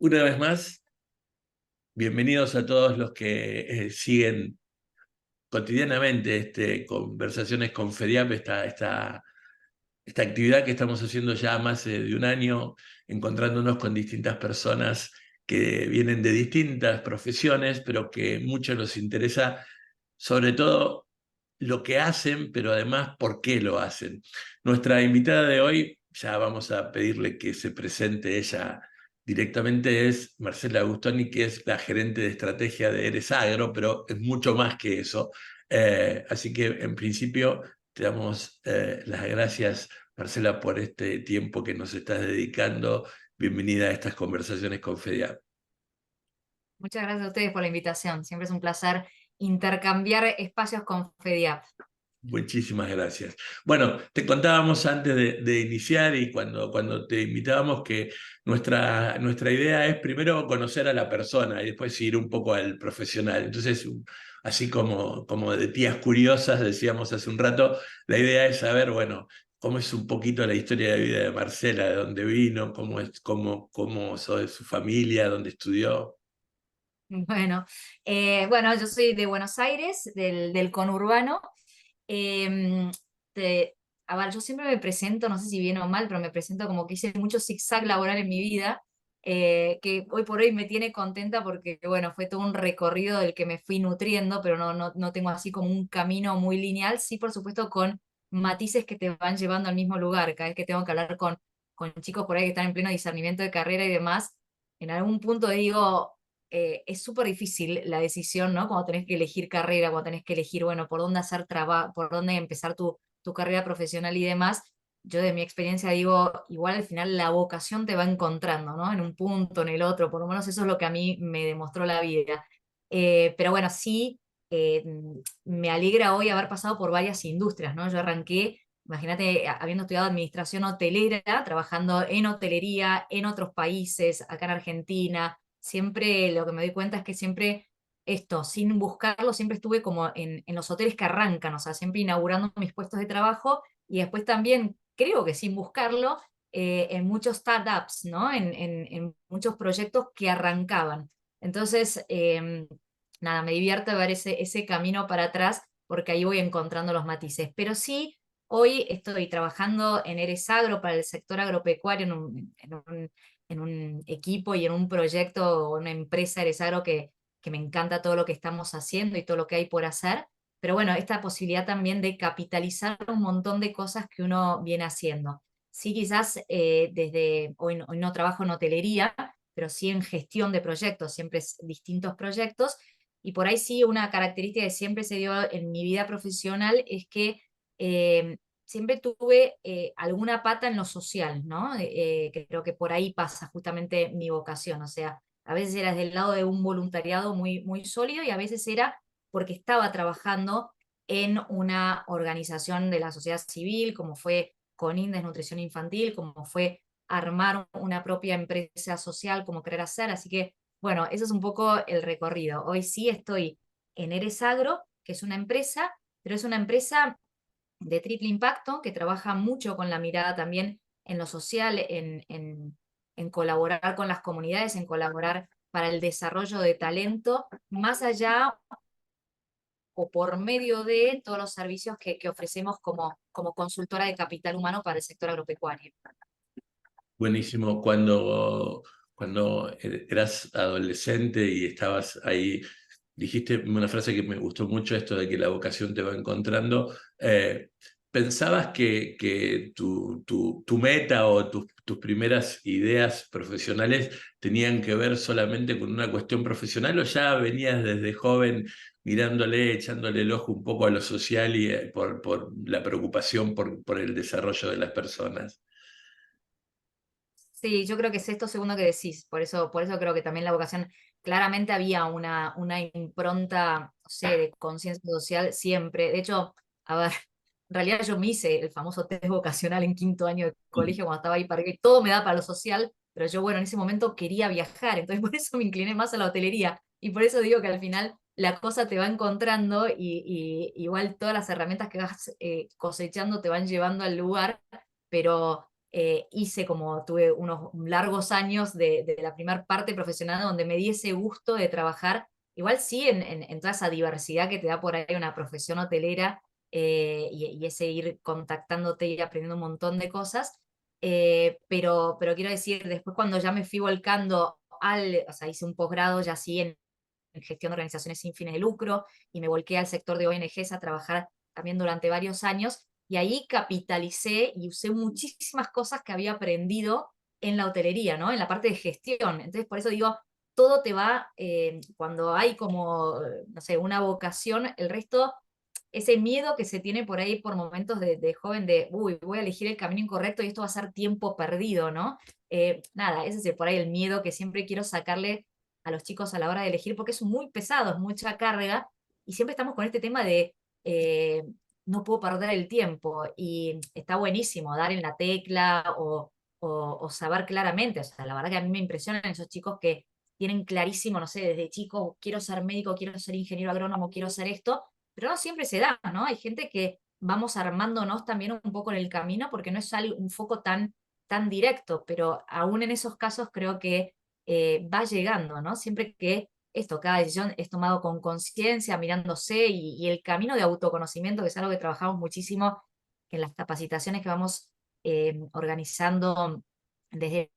Una vez más, bienvenidos a todos los que siguen cotidianamente Conversaciones con FEDIAP, esta actividad que estamos haciendo ya más de un año, encontrándonos con distintas personas que vienen de distintas profesiones, pero que mucho nos interesa, sobre todo lo que hacen, pero además por qué lo hacen. Nuestra invitada de hoy, ya vamos a pedirle que se presente ella directamente, es Marcela Agustoni, que es la gerente de estrategia de Eres Agro, pero es mucho más que eso. Así que en principio te damos las gracias, Marcela, por este tiempo que nos estás dedicando. Bienvenida a estas conversaciones con FEDIAP. Muchas gracias a ustedes por la invitación. Siempre es un placer intercambiar espacios con FEDIAP. Muchísimas gracias. Bueno, te contábamos antes de iniciar y cuando te invitábamos que nuestra idea es primero conocer a la persona y después ir un poco al profesional. Entonces, así como de tías curiosas, decíamos hace un rato, la idea es saber, bueno, cómo es un poquito la historia de vida de Marcela, de dónde vino, cómo es su familia, dónde estudió. Bueno, bueno, yo soy de Buenos Aires, del conurbano. Em, te- a ver, yo siempre me presento, no sé si bien o mal, pero me presento como que hice mucho zigzag laboral en mi vida, que hoy por hoy me tiene contenta porque, bueno, fue todo un recorrido del que me fui nutriendo, pero no tengo así como un camino muy lineal, sí, por supuesto, con matices que te van llevando al mismo lugar. Cada vez que tengo que hablar con chicos por ahí que están en pleno discernimiento de carrera y demás, en algún punto digo, es súper difícil la decisión, ¿no? Cuando tenés que elegir carrera, cuando tenés que elegir, bueno, por dónde hacer trabajo, por dónde empezar tu carrera profesional y demás. Yo de mi experiencia digo, igual al final la vocación te va encontrando, ¿no? En un punto, en el otro, por lo menos eso es lo que a mí me demostró la vida. Pero bueno, sí, me alegra hoy haber pasado por varias industrias, ¿no? Yo arranqué, imagínate, habiendo estudiado administración hotelera, trabajando en hotelería, en otros países, acá en Argentina. Siempre lo que me doy cuenta es que siempre esto, sin buscarlo, siempre estuve como en los hoteles que arrancan, o sea, siempre inaugurando mis puestos de trabajo y después también, creo que sin buscarlo, en muchos startups, ¿no? En muchos proyectos que arrancaban. Entonces, nada, me divierte ver ese camino para atrás porque ahí voy encontrando los matices. Pero sí, hoy estoy trabajando en Eres Agro para el sector agropecuario en un equipo y en un proyecto, una empresa Eres Agro que me encanta todo lo que estamos haciendo y todo lo que hay por hacer. Pero bueno, esta posibilidad también de capitalizar un montón de cosas que uno viene haciendo. Sí, quizás desde hoy no trabajo en hotelería, pero sí en gestión de proyectos, siempre es distintos proyectos. Y por ahí sí, una característica que siempre se dio en mi vida profesional es que siempre tuve alguna pata en lo social, ¿no? Que creo que por ahí pasa justamente mi vocación. O sea, a veces era del lado de un voluntariado muy, muy sólido y a veces era porque estaba trabajando en una organización de la sociedad civil, como fue Conindes Nutrición Infantil, como fue armar una propia empresa social, como querer hacer. Así que, bueno, eso es un poco el recorrido. Hoy sí estoy en Eres Agro, que es una empresa, pero es una empresa de triple impacto que trabaja mucho con la mirada también en lo social, en colaborar con las comunidades, en colaborar para el desarrollo de talento, más allá o por medio de todos los servicios que ofrecemos como consultora de capital humano para el sector agropecuario. Buenísimo. Cuando eras adolescente y estabas ahí, dijiste una frase que me gustó mucho, esto de que la vocación te va encontrando. ¿Pensabas que tu meta o tus primeras ideas profesionales tenían que ver solamente con una cuestión profesional o ya venías desde joven mirándole, echándole el ojo un poco a lo social y por la preocupación por el desarrollo de las personas? Sí, yo creo que es esto segundo que decís, por eso creo que también la vocación, claramente había una impronta, no sé, de conciencia social siempre. De hecho, a ver, en realidad yo me hice el famoso test vocacional en quinto año de colegio cuando estaba ahí para que todo me da para lo social, pero yo, bueno, en ese momento quería viajar, entonces por eso me incliné más a la hotelería y por eso digo que al final la cosa te va encontrando y igual todas las herramientas que vas cosechando te van llevando al lugar, pero tuve unos largos años de la primera parte profesional donde me di ese gusto de trabajar, igual sí en toda esa diversidad que te da por ahí una profesión hotelera, y ese ir contactándote y aprendiendo un montón de cosas. Pero quiero decir, después cuando ya me fui volcando o sea, hice un posgrado ya sí en gestión de organizaciones sin fines de lucro y me volqué al sector de ONGs a trabajar también durante varios años y ahí capitalicé y usé muchísimas cosas que había aprendido en la hotelería, ¿no? En la parte de gestión. Entonces, por eso digo, todo te va, cuando hay como, no sé, una vocación, el resto, ese miedo que se tiene por ahí por momentos de joven de, uy, voy a elegir el camino incorrecto y esto va a ser tiempo perdido, ¿no? Nada, ese es por ahí el miedo que siempre quiero sacarle a los chicos a la hora de elegir, porque es muy pesado, es mucha carga, y siempre estamos con este tema de eh, no puedo perder el tiempo, y está buenísimo dar en la tecla o saber claramente, o sea, la verdad que a mí me impresionan esos chicos que tienen clarísimo, no sé, desde chico, quiero ser médico, quiero ser ingeniero agrónomo, quiero ser esto, pero no siempre se da, ¿no? Hay gente que vamos armándonos también un poco en el camino porque no es un foco tan directo, pero aún en esos casos creo que va llegando, ¿no? Siempre que cada decisión es tomado con conciencia, mirándose y el camino de autoconocimiento, que es algo que trabajamos muchísimo en las capacitaciones que vamos organizando desde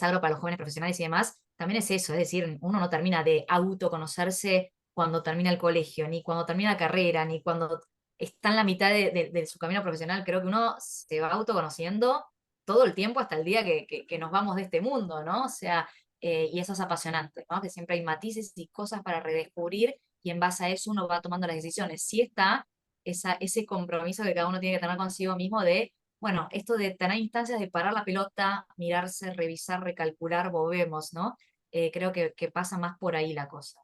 Agro para los jóvenes profesionales y demás, también es eso, es decir, uno no termina de autoconocerse cuando termina el colegio, ni cuando termina la carrera, ni cuando está en la mitad de su camino profesional. Creo que uno se va autoconociendo todo el tiempo hasta el día que nos vamos de este mundo, ¿no? O sea, y eso es apasionante, ¿no? Que siempre hay matices y cosas para redescubrir y en base a eso uno va tomando las decisiones. Sí está ese compromiso que cada uno tiene que tener consigo mismo de, bueno, esto de tener instancias de parar la pelota, mirarse, revisar, recalcular, volvemos, ¿no? Creo que pasa más por ahí la cosa.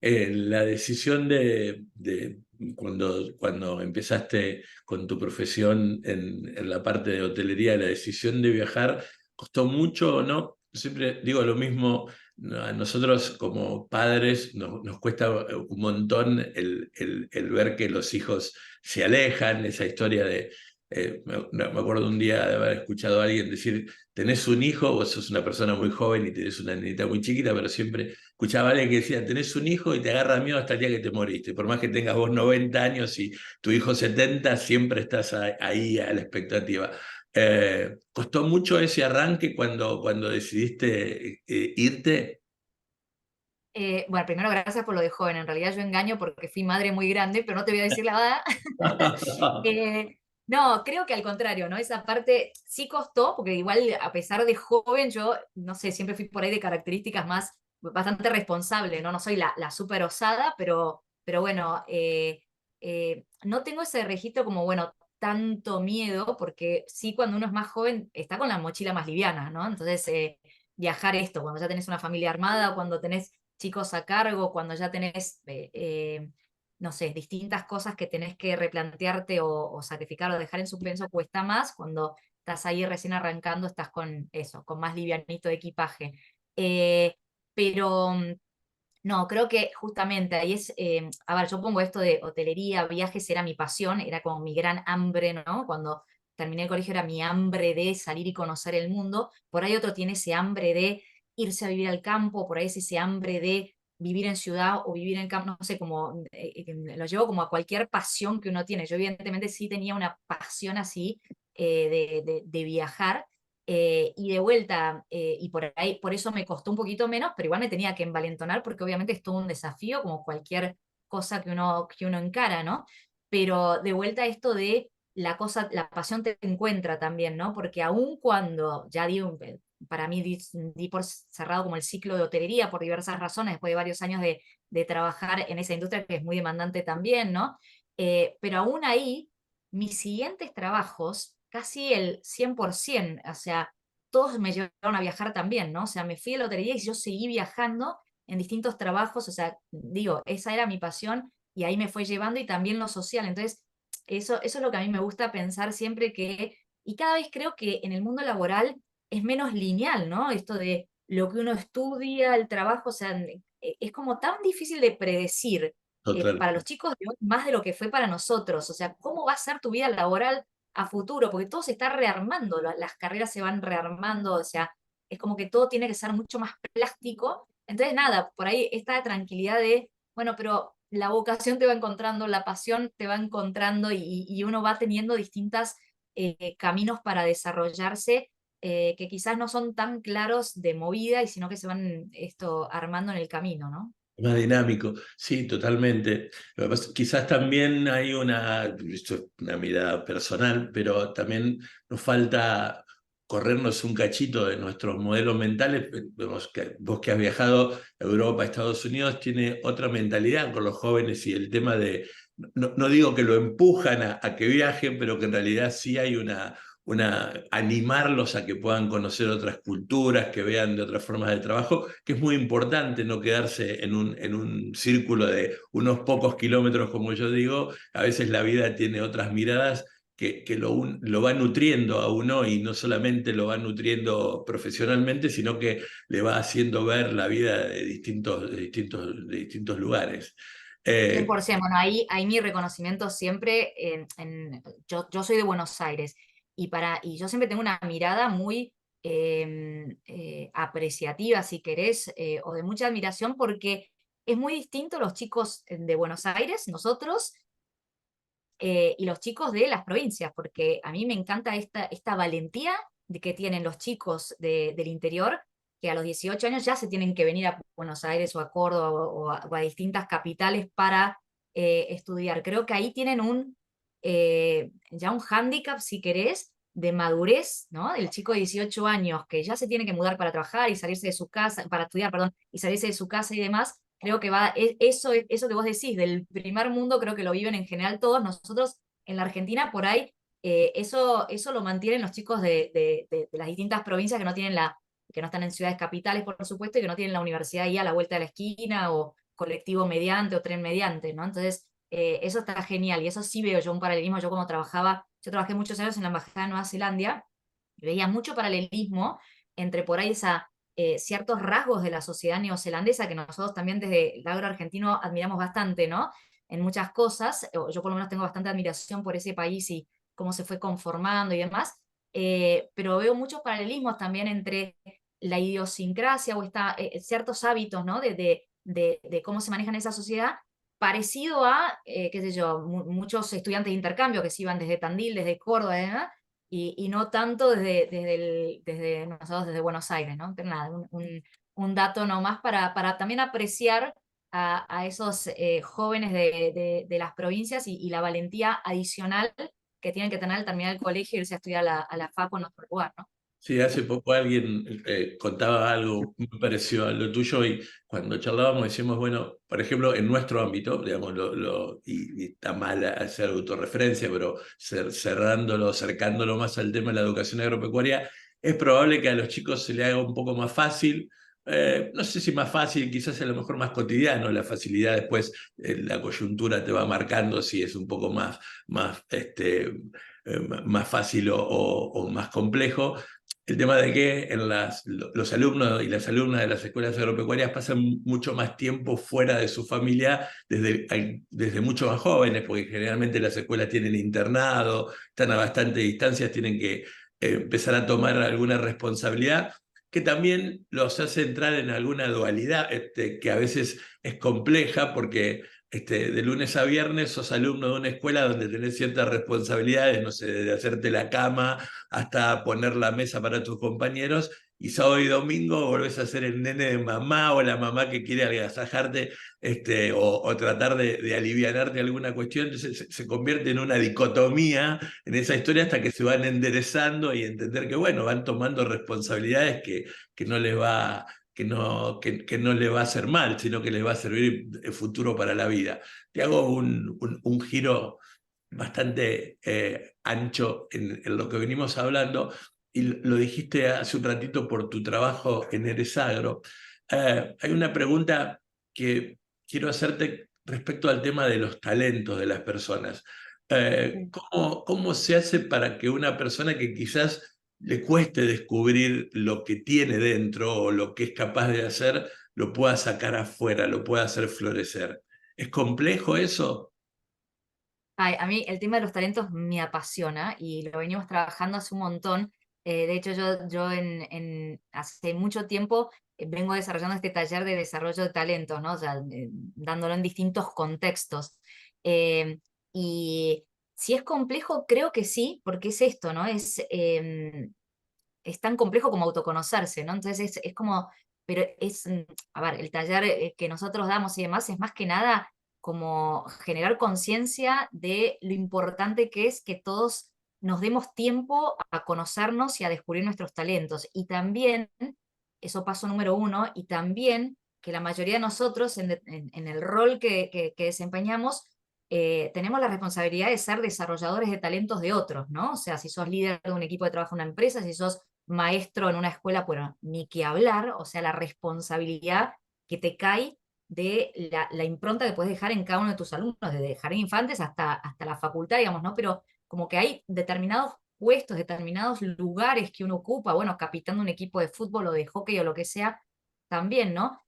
La decisión de cuando empezaste con tu profesión en la parte de hotelería, la decisión de viajar, ¿costó mucho o no? Siempre digo lo mismo, a nosotros como padres nos cuesta un montón el ver que los hijos se alejan, esa historia de... me acuerdo un día de haber escuchado a alguien decir, tenés un hijo, vos sos una persona muy joven y tenés una niñita muy chiquita, pero siempre escuchaba a alguien que decía, tenés un hijo y te agarra miedo hasta el día que te moriste. Por más que tengas vos 90 años y tu hijo 70, siempre estás ahí a la expectativa. ¿Costó mucho ese arranque cuando decidiste irte? Bueno, primero gracias por lo de joven. En realidad yo engaño porque fui madre muy grande, pero no te voy a decir la edad. No, creo que al contrario, ¿no? Esa parte sí costó, porque igual a pesar de joven, yo, no sé, siempre fui por ahí de características más bastante responsable, ¿no? No soy la súper osada, pero bueno, no tengo ese registro como, bueno, tanto miedo, porque sí cuando uno es más joven está con la mochila más liviana, ¿no? Entonces, viajar esto, cuando ya tenés una familia armada, cuando tenés chicos a cargo, cuando ya tenés no sé, distintas cosas que tenés que replantearte o sacrificar o dejar en suspenso cuesta más. Cuando estás ahí recién arrancando, estás con eso, con más livianito de equipaje. Eh, pero no, creo que justamente ahí a ver, yo pongo esto de hotelería, viajes, era mi pasión, era como mi gran hambre, ¿no? Cuando terminé el colegio era mi hambre de salir y conocer el mundo. Por ahí otro tiene ese hambre de irse a vivir al campo, por ahí es ese hambre de vivir en ciudad o vivir en campo, no sé, como lo llevo como a cualquier pasión que uno tiene. Yo evidentemente sí tenía una pasión así de viajar. Y de vuelta, y por ahí, por eso me costó un poquito menos, pero igual me tenía que envalentonar porque obviamente es todo un desafío, como cualquier cosa que uno encara, ¿no? Pero de vuelta esto de la pasión te encuentra también, ¿no? Porque aun cuando ya para mí di por cerrado como el ciclo de hotelería por diversas razones, después de varios años de trabajar en esa industria que es muy demandante también, ¿no? Pero aún ahí, mis siguientes trabajos, casi el 100%, o sea, todos me llevaron a viajar también, ¿no? O sea, me fui a la lotería y yo seguí viajando en distintos trabajos, o sea, digo, esa era mi pasión y ahí me fue llevando y también lo social. Entonces, eso es lo que a mí me gusta pensar siempre y cada vez creo que en el mundo laboral es menos lineal, ¿no? Esto de lo que uno estudia, el trabajo, o sea, es como tan difícil de predecir Total. para los chicos de hoy, más de lo que fue para nosotros. O sea, ¿cómo va a ser tu vida laboral a futuro, porque todo se está rearmando, las carreras se van rearmando, o sea, es como que todo tiene que ser mucho más plástico. Entonces, nada, por ahí esta tranquilidad de, bueno, pero la vocación te va encontrando, la pasión te va encontrando y uno va teniendo distintos caminos para desarrollarse que quizás no son tan claros de movida, y sino que se van esto armando en el camino, ¿no? Más dinámico, sí, totalmente. Lo que pasa, quizás también hay esto es una mirada personal, pero también nos falta corrernos un cachito de nuestros modelos mentales. Vemos que vos que has viajado a Europa, Estados Unidos, tiene otra mentalidad con los jóvenes y el tema de, no digo que lo empujan a que viajen, pero que en realidad sí hay animarlos a que puedan conocer otras culturas, que vean de otras formas de trabajo, que es muy importante no quedarse en un círculo de unos pocos kilómetros, como yo digo. A veces la vida tiene otras miradas que lo va nutriendo a uno, y no solamente lo va nutriendo profesionalmente, sino que le va haciendo ver la vida de distintos lugares. Cien Eh, por ciento. Bueno, ahí mi reconocimiento siempre, yo soy de Buenos Aires y yo siempre tengo una mirada muy apreciativa, si querés, o de mucha admiración, porque es muy distinto los chicos de Buenos Aires, nosotros, y los chicos de las provincias, porque a mí me encanta esta valentía de que tienen los chicos del interior, que a los 18 años ya se tienen que venir a Buenos Aires o a Córdoba o a distintas capitales para estudiar. Creo que ahí tienen ya un hándicap, si querés, de madurez, ¿no? El chico de 18 años que ya se tiene que mudar para trabajar y salirse de su casa, para estudiar, perdón, y salirse de su casa y demás. Creo que eso que vos decís del primer mundo, creo que lo viven en general todos. Nosotros en la Argentina, por ahí, eso lo mantienen los chicos de las distintas provincias que no están en ciudades capitales, por supuesto, y que no tienen la universidad ahí a la vuelta de la esquina, o colectivo mediante, o tren mediante, ¿no? Entonces, eso está genial, y eso sí veo yo un paralelismo. Yo trabajé muchos años en la Embajada de Nueva Zelanda, y veía mucho paralelismo entre por ahí ciertos rasgos de la sociedad neozelandesa que nosotros también desde el agro argentino admiramos bastante, ¿no? En muchas cosas. Yo por lo menos tengo bastante admiración por ese país y cómo se fue conformando y demás. Pero veo muchos paralelismos también entre la idiosincrasia o ciertos hábitos, ¿no? De cómo se maneja en esa sociedad, parecido a, qué sé yo, muchos estudiantes de intercambio que se iban desde Tandil, desde Córdoba, ¿eh? Y no tanto desde nosotros, desde Buenos Aires, ¿no? Pero nada, un dato nomás para también apreciar a esos jóvenes de las provincias y la valentía adicional que tienen que tener al terminar el colegio e irse a estudiar a la facu en otro lugar, ¿no? Sí, hace poco alguien contaba algo muy parecido a lo tuyo, y cuando charlábamos decíamos, bueno, por ejemplo, en nuestro ámbito, digamos, y está mal hacer autorreferencia, pero cerrándolo, acercándolo más al tema de la educación agropecuaria, es probable que a los chicos se les haga un poco más fácil. No sé si más fácil, quizás a lo mejor más cotidiano. La facilidad después, la coyuntura te va marcando si es un poco más fácil o más complejo. El tema de que los alumnos y las alumnas de las escuelas agropecuarias pasan mucho más tiempo fuera de su familia desde mucho más jóvenes, porque generalmente las escuelas tienen internado, están a bastante distancia, tienen que empezar a tomar alguna responsabilidad, que también los hace entrar en alguna dualidad, que a veces es compleja, porque de lunes a viernes sos alumno de una escuela donde tenés ciertas responsabilidades, no sé, de hacerte la cama hasta poner la mesa para tus compañeros, y sábado y domingo volvés a ser el nene de mamá o la mamá que quiere agasajarte, o tratar de alivianarte alguna cuestión. Entonces se convierte en una dicotomía en esa historia, hasta que se van enderezando y entender que, bueno, van tomando responsabilidades que no les va que no le va a hacer mal, sino que les va a servir de futuro para la vida. Te hago un giro bastante ancho en lo que venimos hablando, y lo dijiste hace un ratito por tu trabajo en Eresagro. Hay una pregunta que quiero hacerte respecto al tema de los talentos de las personas. ¿Cómo se hace para que una persona que quizás le cueste descubrir lo que tiene dentro o lo que es capaz de hacer, lo pueda sacar afuera, lo pueda hacer florecer? ¿Es complejo eso? Ay, a mí el tema de los talentos me apasiona y lo venimos trabajando hace un montón. De hecho, yo hace mucho tiempo vengo desarrollando este taller de desarrollo de talentos, ¿no? O sea, dándolo en distintos contextos. Eh, y si es complejo, creo que sí, porque es esto, ¿no? Es tan complejo como autoconocerse, ¿no? Entonces es como, pero a ver, el taller que nosotros damos y demás es más que nada como generar conciencia de lo importante que es que todos nos demos tiempo a conocernos y a descubrir nuestros talentos. Y también, eso paso número uno, y también que la mayoría de nosotros en el rol que desempeñamos, tenemos la responsabilidad de ser desarrolladores de talentos de otros, ¿no? O sea, si sos líder de un equipo de trabajo en una empresa, si sos maestro en una escuela, bueno, ni que hablar, o sea, la responsabilidad que te cae de la impronta que puedes dejar en cada uno de tus alumnos, desde jardín de infantes hasta la facultad, digamos, ¿no? Pero como que hay determinados puestos, determinados lugares que uno ocupa, bueno, capitán de un equipo de fútbol o de hockey o lo que sea, también, ¿no?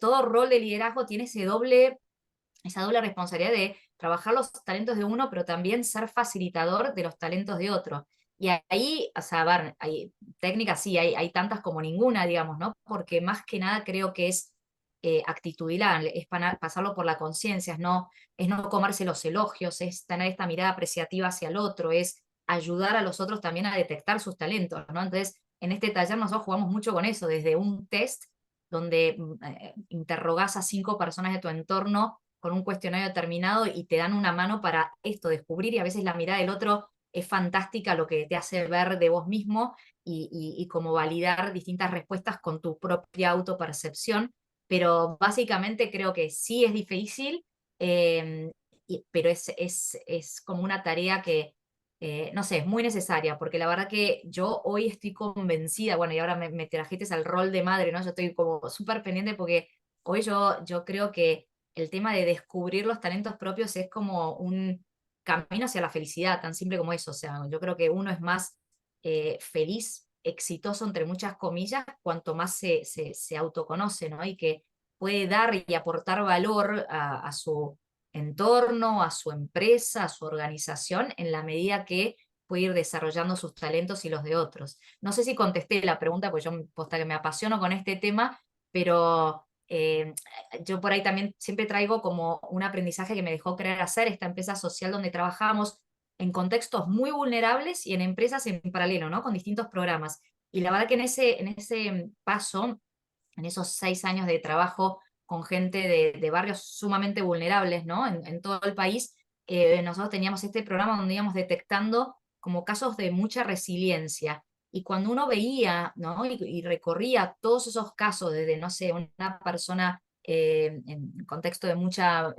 Todo rol de liderazgo tiene esa doble responsabilidad de trabajar los talentos de uno, pero también ser facilitador de los talentos de otro. Y ahí, o sea, a ver, hay técnicas, sí, hay tantas como ninguna, digamos, ¿no? Porque más que nada creo que es actitudinal, es pasarlo por la conciencia, es no comerse los elogios, es tener esta mirada apreciativa hacia el otro, es ayudar a los otros también a detectar sus talentos, ¿no? Entonces, en este taller nosotros jugamos mucho con eso, desde un test donde interrogás a 5 personas de tu entorno con un cuestionario determinado y te dan una mano para esto, descubrir, y a veces la mirada del otro es fantástica, lo que te hace ver de vos mismo y como validar distintas respuestas con tu propia autopercepción, pero básicamente creo que sí es difícil, eh, pero es como una tarea que, no sé, es muy necesaria, porque la verdad que yo hoy estoy convencida, bueno, y ahora me trajiste al rol de madre, ¿no? Yo estoy como súper pendiente porque hoy yo creo que el tema de descubrir los talentos propios es como un camino hacia la felicidad, tan simple como eso. O sea, yo creo que uno es más feliz, exitoso, entre muchas comillas, cuanto más se autoconoce, ¿no? Y que puede dar y aportar valor a su entorno, a su empresa, a su organización, en la medida que puede ir desarrollando sus talentos y los de otros. No sé si contesté la pregunta, porque yo posta que me apasiono con este tema, pero yo por ahí también siempre traigo como un aprendizaje que me dejó querer hacer esta empresa social donde trabajamos en contextos muy vulnerables y en empresas en paralelo, ¿no? Con distintos programas. Y la verdad que en ese paso, en esos 6 años de trabajo con gente de barrios sumamente vulnerables, ¿no? En todo el país, nosotros teníamos este programa donde íbamos detectando como casos de mucha resiliencia. Y cuando uno veía, ¿no? Y recorría todos esos casos desde, no sé, una persona en contexto de mucha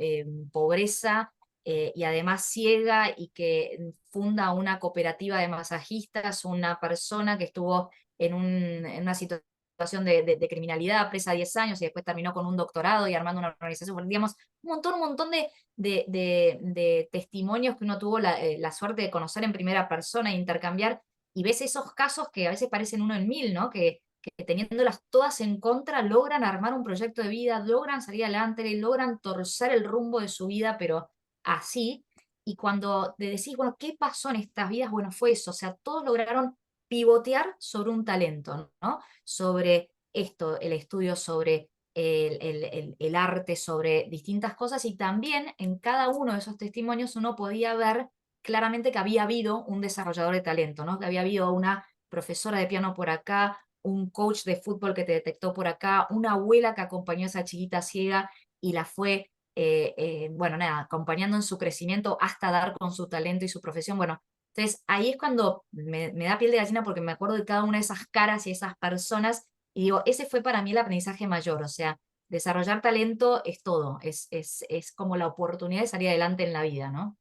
pobreza y además ciega y que funda una cooperativa de masajistas, una persona que estuvo en una situación de criminalidad, presa 10 años y después terminó con un doctorado y armando una organización, bueno, digamos, un montón de testimonios que uno tuvo la suerte de conocer en primera persona e intercambiar, y ves esos casos que a veces parecen uno en mil, ¿no? Que teniéndolas todas en contra logran armar un proyecto de vida, logran salir adelante, logran torcer el rumbo de su vida, pero así. Y cuando te decís, bueno, ¿qué pasó en estas vidas? Bueno, fue eso, o sea, todos lograron pivotear sobre un talento, ¿no? Sobre esto, el estudio sobre el arte, sobre distintas cosas, y también en cada uno de esos testimonios uno podía ver claramente que había habido un desarrollador de talento, ¿no? Que había habido una profesora de piano por acá, un coach de fútbol que te detectó por acá, una abuela que acompañó a esa chiquita ciega y la fue, bueno, nada, acompañando en su crecimiento hasta dar con su talento y su profesión. Bueno, entonces ahí es cuando me da piel de gallina porque me acuerdo de cada una de esas caras y esas personas y digo, ese fue para mí el aprendizaje mayor, o sea, desarrollar talento es todo, es como la oportunidad de salir adelante en la vida, ¿no?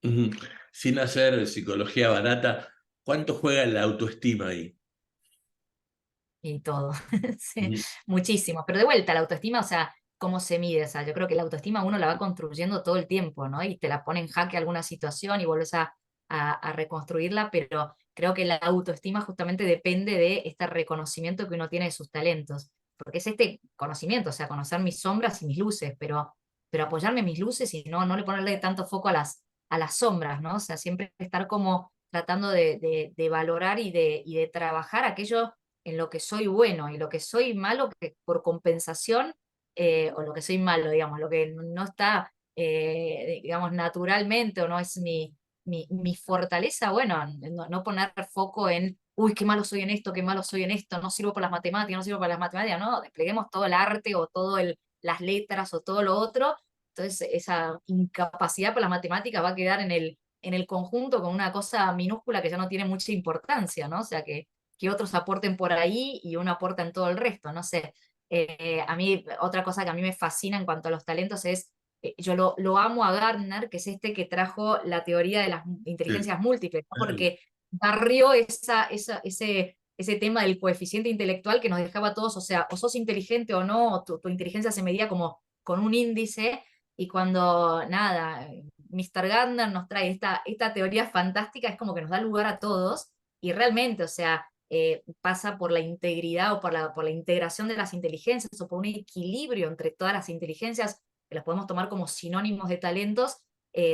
Ujú. Sin hacer psicología barata, ¿cuánto juega la autoestima ahí? Y todo, sí, Ujú. muchísimo. Pero de vuelta, la autoestima, o sea, ¿cómo se mide? O sea, yo creo que la autoestima uno la va construyendo todo el tiempo, ¿no? Y te la pone en jaque alguna situación y vuelves a reconstruirla, pero creo que la autoestima justamente depende de este reconocimiento que uno tiene de sus talentos, porque es este conocimiento, o sea, conocer mis sombras y mis luces, pero apoyarme en mis luces y no le ponerle tanto foco a las sombras, ¿no? O sea, siempre estar como tratando de valorar y de trabajar aquello en lo que soy bueno y lo que soy malo que por compensación, o lo que soy malo, digamos, lo que no está, digamos, naturalmente o no es mi fortaleza, bueno, no poner foco en, uy, qué malo soy en esto, qué malo soy en esto, no sirvo para las matemáticas, no sirvo para las matemáticas, no, despleguemos todo el arte o todo las letras o todo lo otro. Entonces esa incapacidad para las matemáticas va a quedar en el conjunto con una cosa minúscula que ya no tiene mucha importancia, ¿no? O sea, que otros aporten por ahí y uno aporta en todo el resto, no sé. A mí, otra cosa que a mí me fascina en cuanto a los talentos es, yo lo amo a Gardner, que es este que trajo la teoría de las Sí. inteligencias múltiples, ¿no? Porque barrió ese tema del coeficiente intelectual que nos dejaba a todos, o sea, o sos inteligente o no, o tu inteligencia se medía como con un índice, y cuando, nada, Mr. Gardner nos trae esta teoría fantástica, es como que nos da lugar a todos, y realmente, o sea, pasa por la integridad o por la integración de las inteligencias o por un equilibrio entre todas las inteligencias, que las podemos tomar como sinónimos de talentos,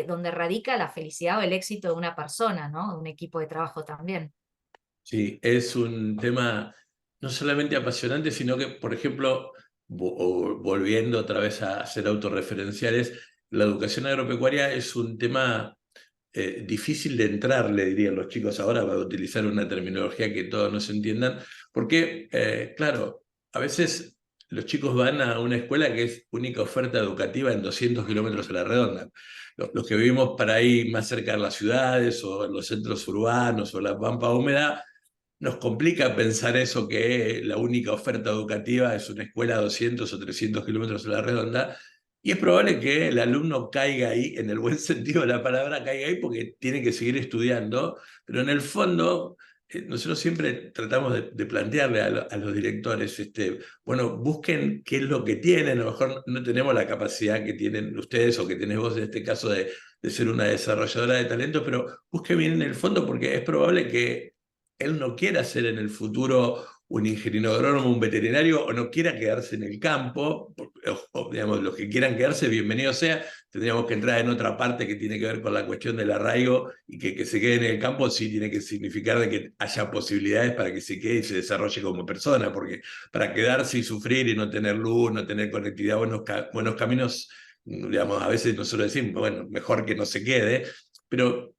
donde radica la felicidad o el éxito de una persona, ¿no? De un equipo de trabajo también. Sí, es un tema no solamente apasionante, sino que, por ejemplo, volviendo otra vez a ser autorreferenciales, la educación agropecuaria es un tema difícil de entrar, le dirían los chicos ahora, para utilizar una terminología que todos nos entiendan, porque, claro, a veces los chicos van a una escuela que es única oferta educativa en 200 kilómetros a la redonda. Los que vivimos para ahí más cerca de las ciudades o en los centros urbanos o la pampa húmeda, nos complica pensar eso, que la única oferta educativa es una escuela a 200 o 300 kilómetros a la redonda, y es probable que el alumno caiga ahí, en el buen sentido de la palabra, caiga ahí porque tiene que seguir estudiando, pero en el fondo nosotros siempre tratamos de plantearle a los directores, bueno, busquen qué es lo que tienen, a lo mejor no tenemos la capacidad que tienen ustedes o que tenés vos en este caso de ser una desarrolladora de talento, pero busquen bien en el fondo porque es probable que él no quiera ser en el futuro un ingeniero agrónomo, un veterinario, o no quiera quedarse en el campo, digamos, los que quieran quedarse, bienvenido sea, tendríamos que entrar en otra parte que tiene que ver con la cuestión del arraigo, y que se quede en el campo sí tiene que significar de que haya posibilidades para que se quede y se desarrolle como persona, porque para quedarse y sufrir y no tener luz, no tener conectividad, buenos caminos, digamos, a veces nosotros decimos, bueno, mejor que no se quede, pero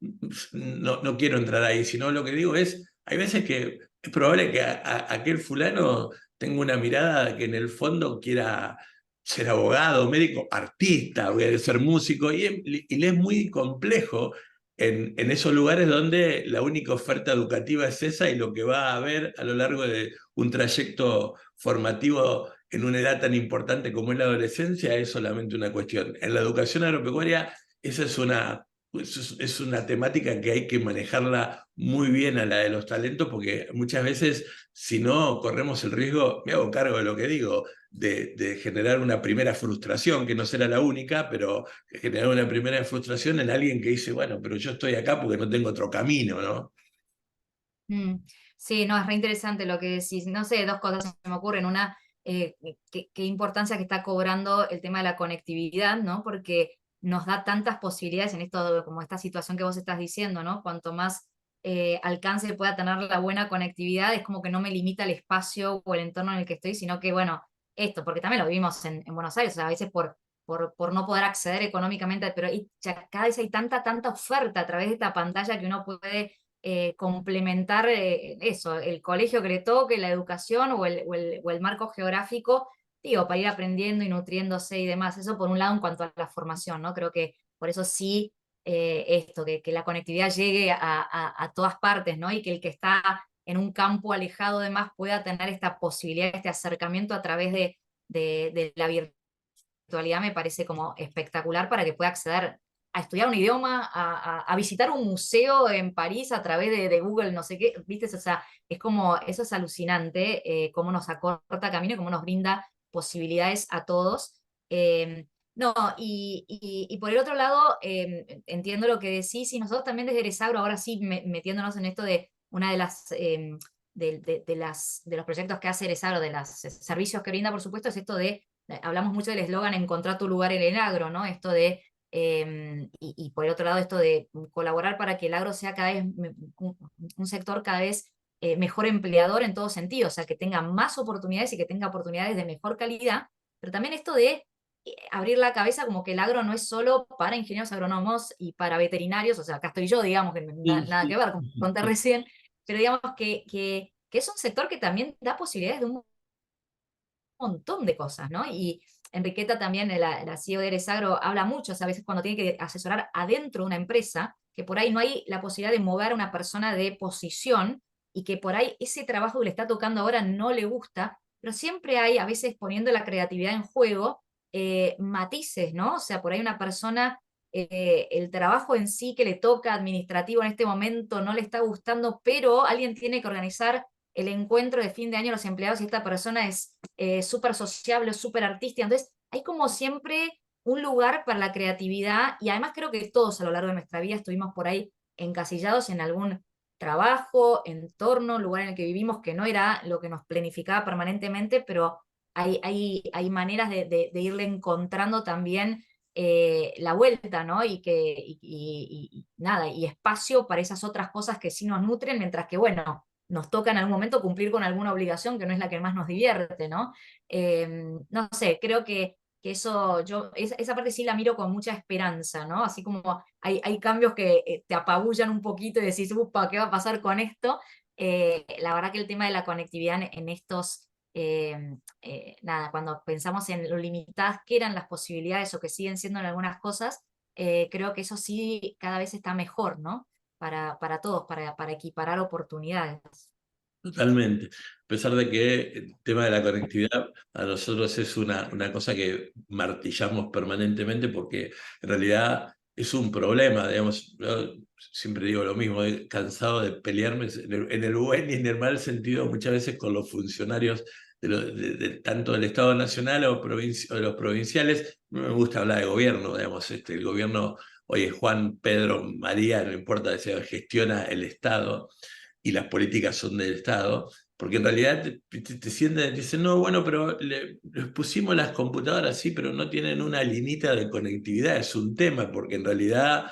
no quiero entrar ahí, sino lo que digo es, hay veces que es probable que aquel fulano tenga una mirada que en el fondo quiera ser abogado, médico, artista, ser músico, y le es muy complejo en esos lugares donde la única oferta educativa es esa, y lo que va a haber a lo largo de un trayecto formativo en una edad tan importante como es la adolescencia es solamente una cuestión. En la educación agropecuaria esa es una temática que hay que manejarla muy bien, a la de los talentos, porque muchas veces, si no, corremos el riesgo, me hago cargo de lo que digo, de generar una primera frustración, que no será la única, pero generar una primera frustración en alguien que dice, bueno, pero yo estoy acá porque no tengo otro camino, ¿no? Mm. Sí, no, es re interesante lo que decís. No sé, dos cosas se me ocurren. Una, qué importancia que está cobrando el tema de la conectividad, ¿no? Porque nos da tantas posibilidades en esto, como esta situación que vos estás diciendo, ¿no? Cuanto más alcance pueda tener la buena conectividad, es como que no me limita el espacio o el entorno en el que estoy, sino que, bueno, esto, porque también lo vivimos en Buenos Aires, o sea, a veces por no poder acceder económicamente, pero ya cada vez hay tanta oferta a través de esta pantalla que uno puede complementar eso, el colegio que le toque, la educación o el marco geográfico, digo, para ir aprendiendo y nutriéndose y demás. Eso por un lado en cuanto a la formación, ¿no? Creo que por eso sí, esto, que la conectividad llegue a todas partes, ¿no? Y que el que está en un campo alejado de más pueda tener esta posibilidad, este acercamiento a través de la virtualidad me parece como espectacular para que pueda acceder a estudiar un idioma, a visitar un museo en París a través de Google, no sé qué, ¿viste? O sea, es como, eso es alucinante, cómo nos acorta camino y cómo nos brinda posibilidades a todos. No, y por el otro lado, entiendo lo que decís, y nosotros también desde Eresagro, ahora sí, metiéndonos en esto de una de las... de los proyectos que hace Eresagro, de los servicios que brinda, por supuesto, es esto de hablamos mucho del eslogan encontrar tu lugar en el agro, ¿no? Esto de Y por el otro lado, esto de colaborar para que el agro sea cada vez un sector cada vez mejor empleador en todo sentido, o sea, que tenga más oportunidades y que tenga oportunidades de mejor calidad, pero también esto de abrir la cabeza como que el agro no es solo para ingenieros agrónomos y para veterinarios, o sea, acá estoy yo, digamos, que Sí, nada que sí. ver, como conté recién, pero digamos que es un sector que también da posibilidades de un montón de cosas, ¿no? Y Enriqueta también, la CEO de Eresagro, habla mucho, o sea, a veces cuando tiene que asesorar adentro de una empresa, que por ahí no hay la posibilidad de mover a una persona de posición y que por ahí ese trabajo que le está tocando ahora no le gusta, pero siempre hay, a veces poniendo la creatividad en juego, matices, ¿no? O sea, por ahí una persona, el trabajo en sí que le toca administrativo en este momento no le está gustando, pero alguien tiene que organizar el encuentro de fin de año de los empleados y esta persona es súper sociable, súper artística. Entonces, hay como siempre un lugar para la creatividad y además creo que todos a lo largo de nuestra vida estuvimos por ahí encasillados en algún trabajo, entorno, lugar en el que vivimos que no era lo que nos planificaba permanentemente, pero hay maneras de irle encontrando también la vuelta, ¿no? Y nada, y espacio para esas otras cosas que sí nos nutren, mientras que, bueno, nos toca en algún momento cumplir con alguna obligación que no es la que más nos divierte, ¿no? No sé, creo que eso, esa parte sí la miro con mucha esperanza, ¿no? Así como hay cambios que te apabullan un poquito y decís, upa, ¿qué va a pasar con esto? La verdad que el tema de la conectividad en estos, nada, cuando pensamos en lo limitadas que eran las posibilidades o que siguen siendo en algunas cosas, creo que eso sí cada vez está mejor, ¿no? Para todos, para equiparar oportunidades. Totalmente. A pesar de que el tema de la conectividad a nosotros es una cosa que martillamos permanentemente porque en realidad es un problema, digamos, yo siempre digo lo mismo, he cansado de pelearme en el buen y en el mal sentido muchas veces con los funcionarios tanto del Estado Nacional o de los provinciales. No me gusta hablar de gobierno, digamos, el gobierno, oye, Juan, Pedro, María, no importa, gestiona el Estado y las políticas son del Estado, porque en realidad te sienten, te dicen, no, bueno, pero les pusimos las computadoras, sí, pero no tienen una linita de conectividad, es un tema, porque en realidad,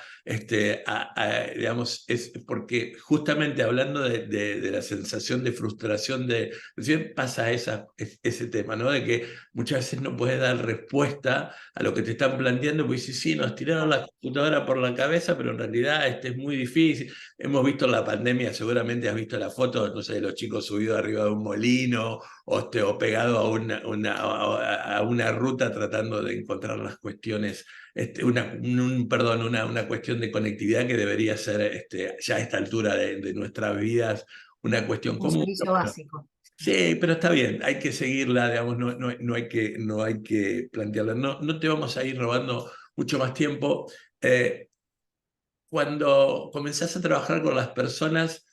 digamos, es porque justamente hablando de la sensación de frustración recién pasa ese tema, ¿no? De que muchas veces no puedes dar respuesta a lo que te están planteando, pues sí, sí, nos tiraron la computadora por la cabeza, pero en realidad es muy difícil. Hemos visto en la pandemia, seguramente has visto la foto, no sé, de los chicos subidos arriba de un molino o pegado a una ruta tratando de encontrar las cuestiones, perdón, una cuestión de conectividad que debería ser ya a esta altura de nuestras vidas una cuestión Un común. servicio básico. Sí, pero está bien, hay que seguirla, digamos, no hay que plantearla. No, no te vamos a ir robando mucho más tiempo. Cuando comenzás a trabajar con las personas,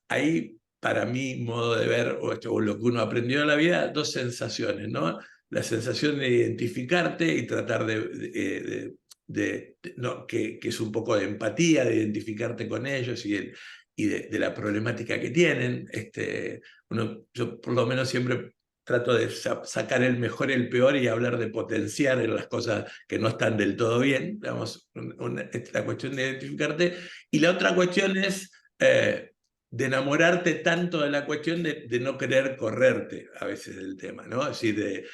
ahí, para mi modo de ver, o lo que uno aprendió en la vida, dos sensaciones, ¿no? La sensación de identificarte y tratar no, que es un poco de empatía, de identificarte con ellos y de la problemática que tienen. Yo por lo menos siempre trato de sacar el mejor y el peor y hablar de potenciar en las cosas que no están del todo bien, digamos, la cuestión de identificarte. Y la otra cuestión es de enamorarte tanto de la cuestión de no querer correrte a veces del tema, ¿no? Así de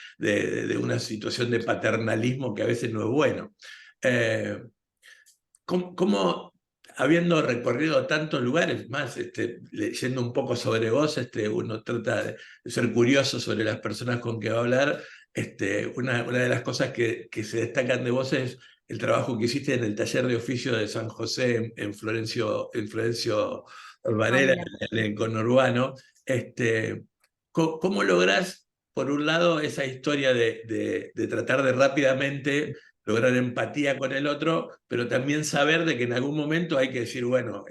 una situación de paternalismo que a veces no es bueno. Eh, ¿cómo, habiendo recorrido tantos lugares, más leyendo un poco sobre vos, uno trata de ser curioso sobre las personas con que va a hablar? Una de las cosas que se destacan de vos es el trabajo que hiciste en el taller de oficio de San José en Florencio Ah, Varela, mira. en el conurbano. ¿Cómo lográs, por un lado, esa historia de tratar de rápidamente lograr empatía con el otro, pero también saber de que en algún momento hay que decir, bueno,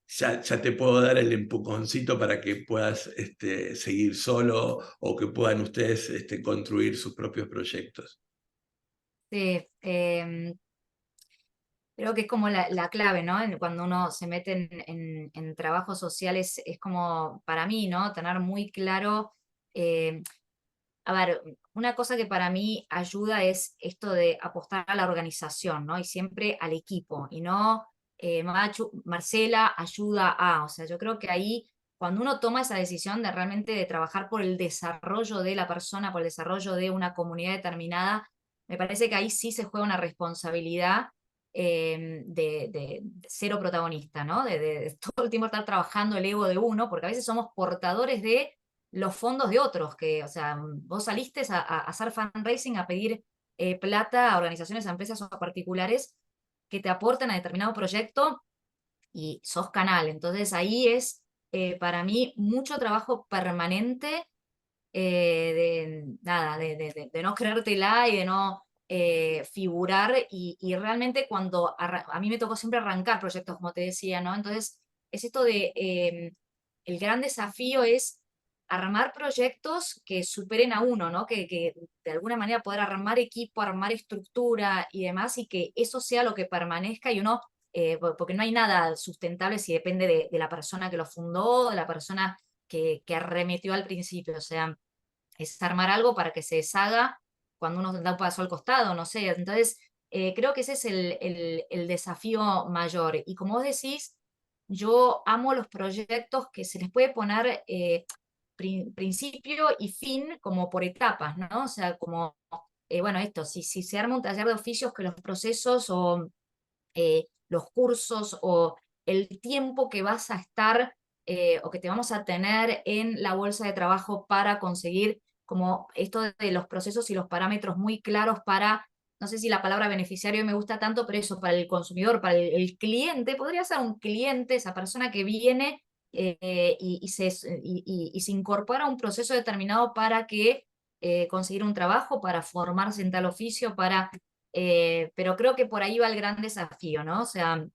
ya te puedo dar el empujoncito para que puedas seguir solo o que puedan ustedes construir sus propios proyectos? Sí, creo que es como la clave, ¿no? Cuando uno se mete en trabajos sociales, es como, para mí, ¿no? Tener muy claro, a ver, una cosa que para mí ayuda es esto de apostar a la organización, ¿no? Y siempre al equipo, y no Marcela ayuda a, o sea, yo creo que ahí, cuando uno toma esa decisión de realmente de trabajar por el desarrollo de la persona, por el desarrollo de una comunidad determinada, me parece que ahí sí se juega una responsabilidad de cero protagonista, ¿no? De todo el tiempo estar trabajando el ego de uno, porque a veces somos portadores de los fondos de otros, que, o sea, vos saliste a hacer fundraising, a pedir plata a organizaciones, a empresas o a particulares que te aporten a determinado proyecto y sos canal. Entonces ahí es para mí mucho trabajo permanente nada, de no creértela y de no figurar y realmente cuando a mí me tocó siempre arrancar proyectos, como te decía, ¿no? Entonces es esto el gran desafío es armar proyectos que superen a uno, ¿no? Que de alguna manera poder armar equipo, armar estructura y demás, y que eso sea lo que permanezca y uno, porque no hay nada sustentable si depende de la persona que lo fundó, de la persona que arremetió al principio, o sea, es armar algo para que se deshaga cuando uno da un paso al costado, no sé. Entonces, creo que ese es el desafío mayor. Y como vos decís, yo amo los proyectos que se les puede poner principio y fin como por etapas, ¿no? O sea, como, bueno, esto, si se arma un taller de oficios, que los procesos o los cursos o el tiempo que vas a estar o que te vamos a tener en la bolsa de trabajo para conseguir como esto de los procesos y los parámetros muy claros para, no sé si la palabra beneficiario me gusta tanto, pero eso para el consumidor, para el cliente, podría ser un cliente, esa persona que viene y se incorpora a un proceso determinado para que conseguir un trabajo, para formarse en tal oficio, para pero creo que por ahí va el gran desafío, ¿no? O sea,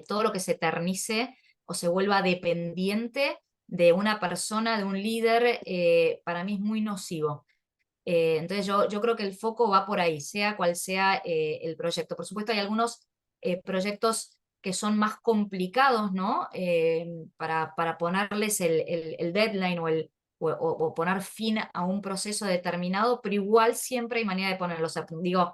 todo lo que se eternice o se vuelva dependiente de una persona, de un líder, para mí es muy nocivo. Entonces yo creo que el foco va por ahí, sea cual sea el proyecto. Por supuesto, hay algunos proyectos que son más complicados, ¿no? Para ponerles el deadline o poner fin a un proceso determinado, pero igual siempre hay manera de ponerlos. O sea, digo,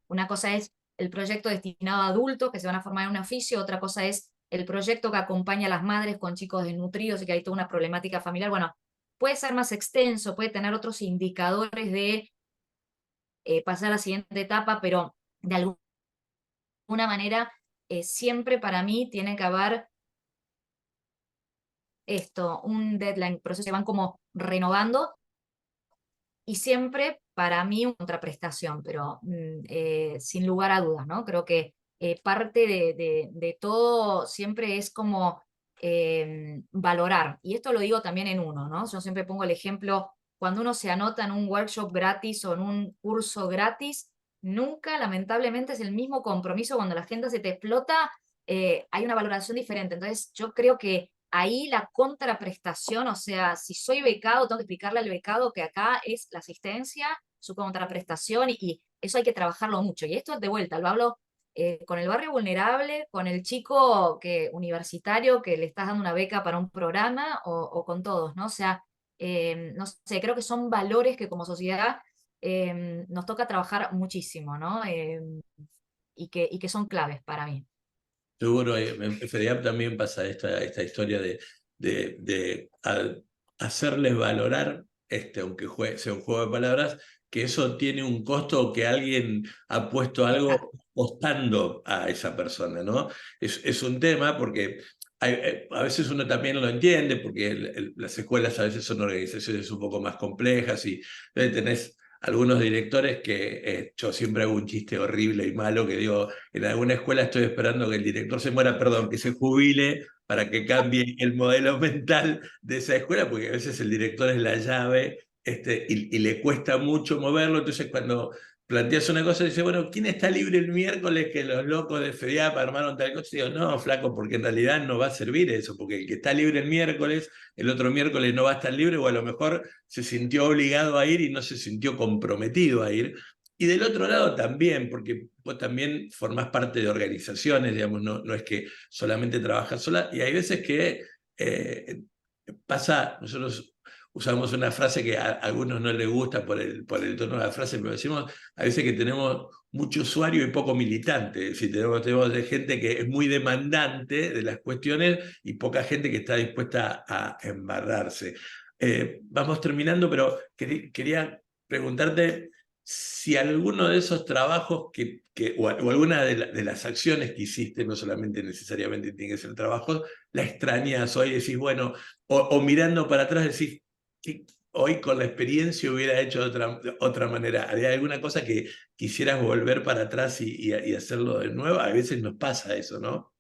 una cosa es el proyecto destinado a adultos que se van a formar en un oficio, otra cosa es el proyecto que acompaña a las madres con chicos desnutridos y que hay toda una problemática familiar. Bueno, puede ser más extenso, puede tener otros indicadores de pasar a la siguiente etapa, pero de alguna manera siempre para mí tiene que haber esto, un deadline, procesos que van como renovando y siempre para mí una contraprestación, pero sin lugar a dudas, ¿no? Creo que parte de todo siempre es como valorar, y esto lo digo también en uno, ¿no? Yo siempre pongo el ejemplo, cuando uno se anota en un workshop gratis o en un curso gratis, nunca, lamentablemente, es el mismo compromiso cuando la agenda se te explota, hay una valoración diferente. Entonces, yo creo que ahí la contraprestación, o sea, si soy becado, tengo que explicarle al becado que acá es la asistencia, su contraprestación, y eso hay que trabajarlo mucho. Y esto de vuelta, lo hablo con el barrio vulnerable, con el chico universitario que le estás dando una beca para un programa o con todos, ¿no? O sea, no sé, creo que son valores que como sociedad nos toca trabajar muchísimo, ¿no? Y que son claves para mí. Seguro, en FEDEAP también pasa esta historia de hacerles valorar, aunque sea un juego de palabras, que eso tiene un costo o que alguien ha puesto algo costando a esa persona, ¿no? Es un tema porque a veces uno también lo entiende, porque las escuelas a veces son organizaciones un poco más complejas y tenés algunos directores que yo siempre hago un chiste horrible y malo que digo, en alguna escuela estoy esperando que el director se muera, perdón, que se jubile para que cambie el modelo mental de esa escuela, porque a veces el director es la llave y le cuesta mucho moverlo. Entonces, cuando planteas una cosa, dice, bueno, ¿quién está libre el miércoles que los locos de FEDIAP armaron tal cosa? Y digo, no, flaco, porque en realidad no va a servir eso, porque el que está libre el miércoles, el otro miércoles no va a estar libre, o a lo mejor se sintió obligado a ir y no se sintió comprometido a ir. Y del otro lado también, porque vos también formás parte de organizaciones, digamos, no es que solamente trabajas sola, y hay veces que pasa, nosotros usamos una frase que a algunos no les gusta por el tono de la frase, pero decimos a veces que tenemos mucho usuario y poco militante. Si tenemos de gente que es muy demandante de las cuestiones y poca gente que está dispuesta a embarrarse. Vamos terminando, pero quería preguntarte si alguno de esos trabajos o alguna de las acciones que hiciste, no solamente necesariamente tiene que ser trabajo, la extrañas hoy, decís, bueno, o mirando para atrás decís, que hoy con la experiencia hubiera hecho de otra manera. ¿Había alguna cosa que quisieras volver para atrás y hacerlo de nuevo? A veces nos pasa eso, ¿no?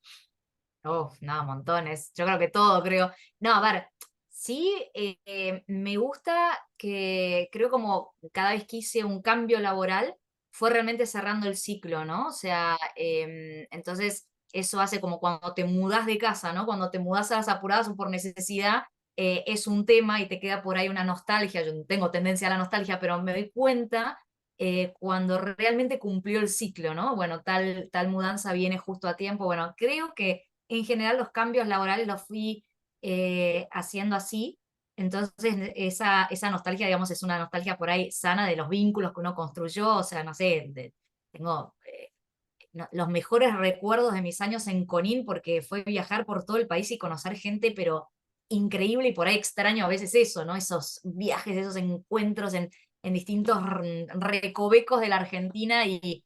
Uf, no, montones. Yo creo que todo, creo. No, a ver, sí, me gusta que creo como cada vez que hice un cambio laboral fue realmente cerrando el ciclo, ¿no? O sea, entonces eso hace como cuando te mudas de casa, ¿no? Cuando te mudas a las apuradas o por necesidad, es un tema y te queda por ahí una nostalgia. Yo no tengo tendencia a la nostalgia, pero me doy cuenta cuando realmente cumplió el ciclo, ¿no? Bueno, tal mudanza viene justo a tiempo. Bueno, creo que en general los cambios laborales los fui haciendo así. Entonces, esa nostalgia, digamos, es una nostalgia por ahí sana de los vínculos que uno construyó. O sea, no sé, tengo los mejores recuerdos de mis años en Conin porque fue viajar por todo el país y conocer gente, pero increíble y por ahí extraño a veces eso, ¿no? Esos viajes, esos encuentros en distintos recovecos de la Argentina y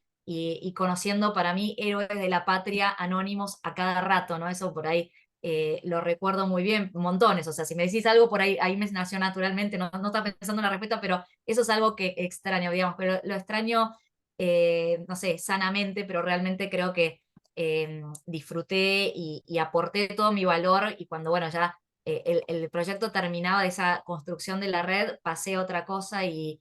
conociendo para mí héroes de la patria anónimos a cada rato, ¿no? Eso por ahí lo recuerdo muy bien, montones. O sea, si me decís algo por ahí, ahí me nació naturalmente, no estaba pensando en la respuesta, pero eso es algo que extraño, digamos, pero lo extraño, no sé, sanamente, pero realmente creo que disfruté y aporté todo mi valor y cuando, bueno, ya el proyecto terminaba de esa construcción de la red, pasé a otra cosa y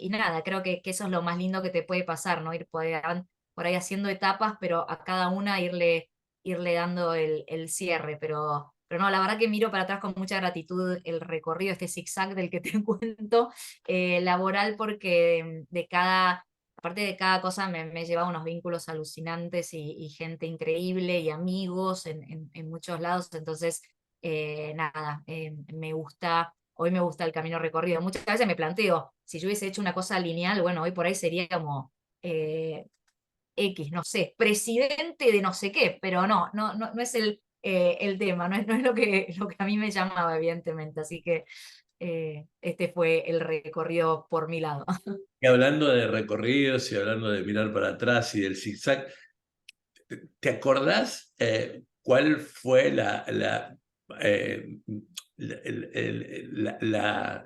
nada, creo que eso es lo más lindo que te puede pasar, ¿no? Ir por ahí haciendo etapas, pero a cada una irle dando el cierre, pero no, la verdad que miro para atrás con mucha gratitud el recorrido, este zigzag del que te cuento, laboral, porque aparte de cada cosa me llevaba unos vínculos alucinantes y gente increíble y amigos en muchos lados, entonces, nada, hoy me gusta el camino recorrido. Muchas veces me planteo, si yo hubiese hecho una cosa lineal, bueno, hoy por ahí sería como... X, no sé, presidente de no sé qué, pero no es el tema, no es lo que a mí me llamaba, evidentemente. Así que este fue el recorrido por mi lado. Y hablando de recorridos y hablando de mirar para atrás y del zigzag, ¿te acordás cuál fue eh, la,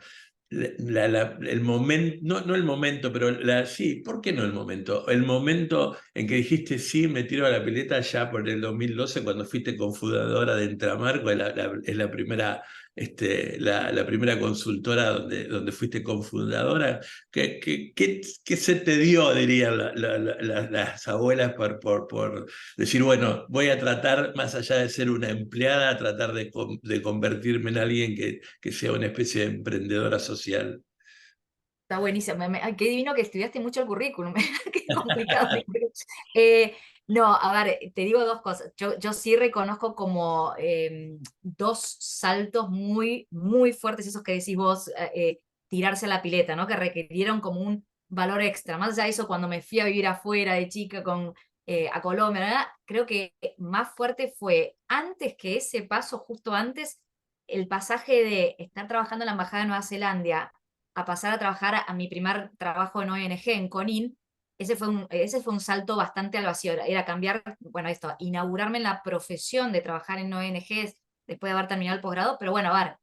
el momento, no el momento, pero sí, ¿por qué no el momento? El momento en que dijiste sí, me tiro a la pileta ya por el 2012, cuando fuiste cofundadora de Entramarco, es la primera, la primera consultora donde fuiste cofundadora. ¿Qué se te dio, dirían las abuelas, por decir, bueno, voy a tratar, más allá de ser una empleada, a tratar de convertirme en alguien que sea una especie de emprendedora social? Está buenísimo. Ay, qué divino que estudiaste mucho el currículum. Qué complicado. Eh, no, a ver, te digo dos cosas. Yo sí reconozco como dos saltos muy, muy fuertes, esos que decís vos, tirarse a la pileta, ¿no? Que requirieron como un valor extra. Más allá de eso, cuando me fui a vivir afuera de chica a Colombia, ¿verdad? Creo que más fuerte fue antes que ese paso, justo antes, el pasaje de estar trabajando en la Embajada de Nueva Zelanda a pasar a trabajar a mi primer trabajo en ONG, en Conin, ese fue un salto bastante al vacío. Era cambiar, bueno, esto, inaugurarme en la profesión de trabajar en ONGs después de haber terminado el posgrado, pero bueno, a ver,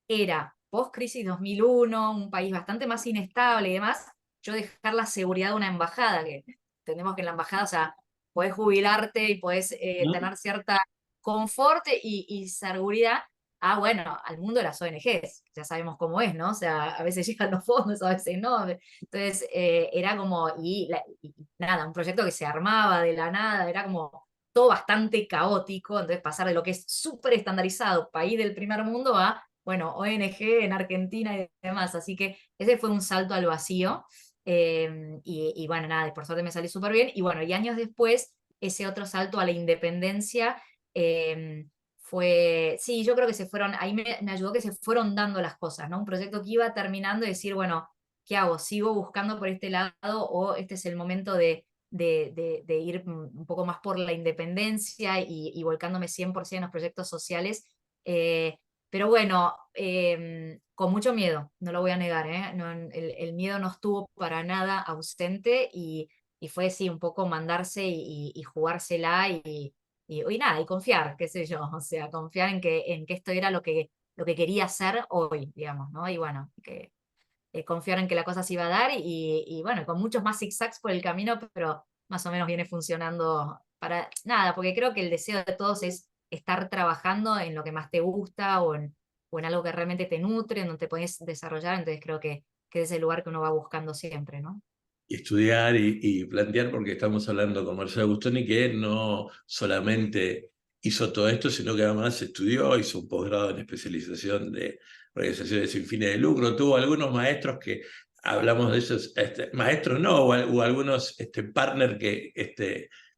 era post-crisis 2001, un país bastante más inestable y demás, yo dejar la seguridad de una embajada, que tenemos que en la embajada, o sea, podés jubilarte y podés ¿No? tener cierta confort y seguridad, bueno, al mundo de las ONGs, ya sabemos cómo es, ¿no? O sea, a veces llegan los fondos, a veces no. Entonces, era como, y nada, un proyecto que se armaba de la nada, era como todo bastante caótico. Entonces, pasar de lo que es súper estandarizado, país del primer mundo, a, bueno, ONG en Argentina y demás. Así que ese fue un salto al vacío. Y bueno, nada, y por suerte me salí súper bien. Y bueno, y años después, ese otro salto a la independencia. sí, yo creo que se fueron, ahí me ayudó que se fueron dando las cosas, ¿no? Un proyecto que iba terminando y decir, bueno, ¿qué hago? ¿Sigo buscando por este lado o este es el momento de ir un poco más por la independencia y volcándome 100% en los proyectos sociales? Eh, pero bueno, con mucho miedo, no lo voy a negar, ¿eh? No, el miedo no estuvo para nada ausente y fue, sí, un poco mandarse y jugársela y nada, y confiar, qué sé yo, o sea, confiar en que esto era lo que quería hacer hoy, digamos, ¿no? Y bueno, confiar en que la cosa se iba a dar y bueno, con muchos más zigzags por el camino, pero más o menos viene funcionando para nada, porque creo que el deseo de todos es estar trabajando en lo que más te gusta o en algo que realmente te nutre, en donde te puedes desarrollar, entonces creo que es el lugar que uno va buscando siempre, ¿no? Y estudiar y plantear, porque estamos hablando con Marcelo Agustoni, que no solamente hizo todo esto, sino que además estudió, hizo un posgrado en especialización de organizaciones sin fines de lucro, tuvo algunos maestros que hablamos de esos, maestros no, o algunos partners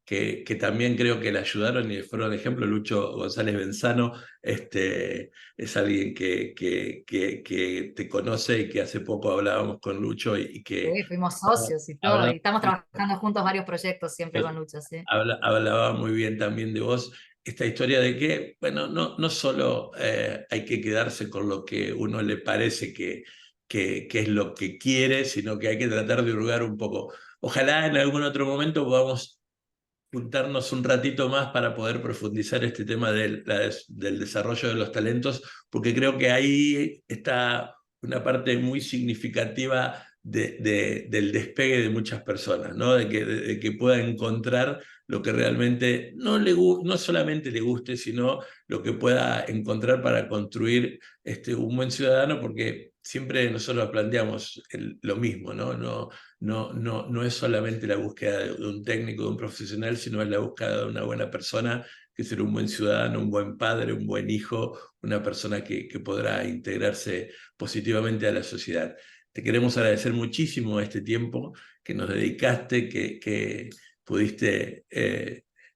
que también creo que le ayudaron y fueron de ejemplo. Lucho González Benzano es alguien que te conoce y que hace poco hablábamos con Lucho y que Sí, fuimos socios y todo, hablaba, y estamos trabajando juntos varios proyectos siempre con Lucho, sí. hablaba muy bien también de vos, esta historia de que, bueno, no solo hay que quedarse con lo que uno le parece que es lo que quiere, sino que hay que tratar de hurgar un poco. Ojalá en algún otro momento podamos juntarnos un ratito más para poder profundizar este tema del desarrollo de los talentos, porque creo que ahí está una parte muy significativa del despegue de muchas personas, ¿no? De que pueda encontrar lo que realmente no solamente le guste, sino lo que pueda encontrar para construir un buen ciudadano, porque siempre nosotros planteamos lo mismo, ¿no? No es solamente la búsqueda de un técnico, de un profesional, sino es la búsqueda de una buena persona, que será un buen ciudadano, un buen padre, un buen hijo, una persona que podrá integrarse positivamente a la sociedad. Te queremos agradecer muchísimo este tiempo que nos dedicaste, que pudiste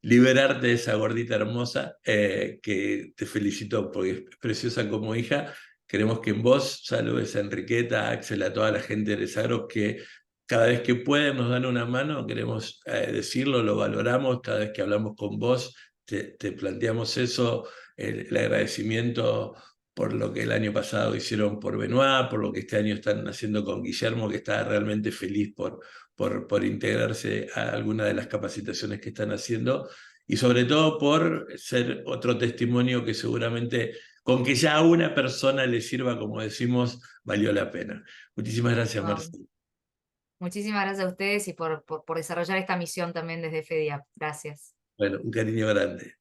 liberarte de esa gordita hermosa, que te felicito porque es preciosa como hija. Queremos que en vos saludes a Enriqueta, a Axel, a toda la gente de Sagros que cada vez que pueden nos dan una mano, queremos decirlo, lo valoramos, cada vez que hablamos con vos te planteamos eso, el agradecimiento por lo que el año pasado hicieron por Benoit, por lo que este año están haciendo con Guillermo, que está realmente feliz por integrarse a alguna de las capacitaciones que están haciendo, y sobre todo por ser otro testimonio que seguramente con que ya a una persona le sirva, como decimos, valió la pena. Muchísimas gracias, Wow. Marcelo. Muchísimas gracias a ustedes y por desarrollar esta misión también desde FEDIAP. Gracias. Bueno, un cariño grande.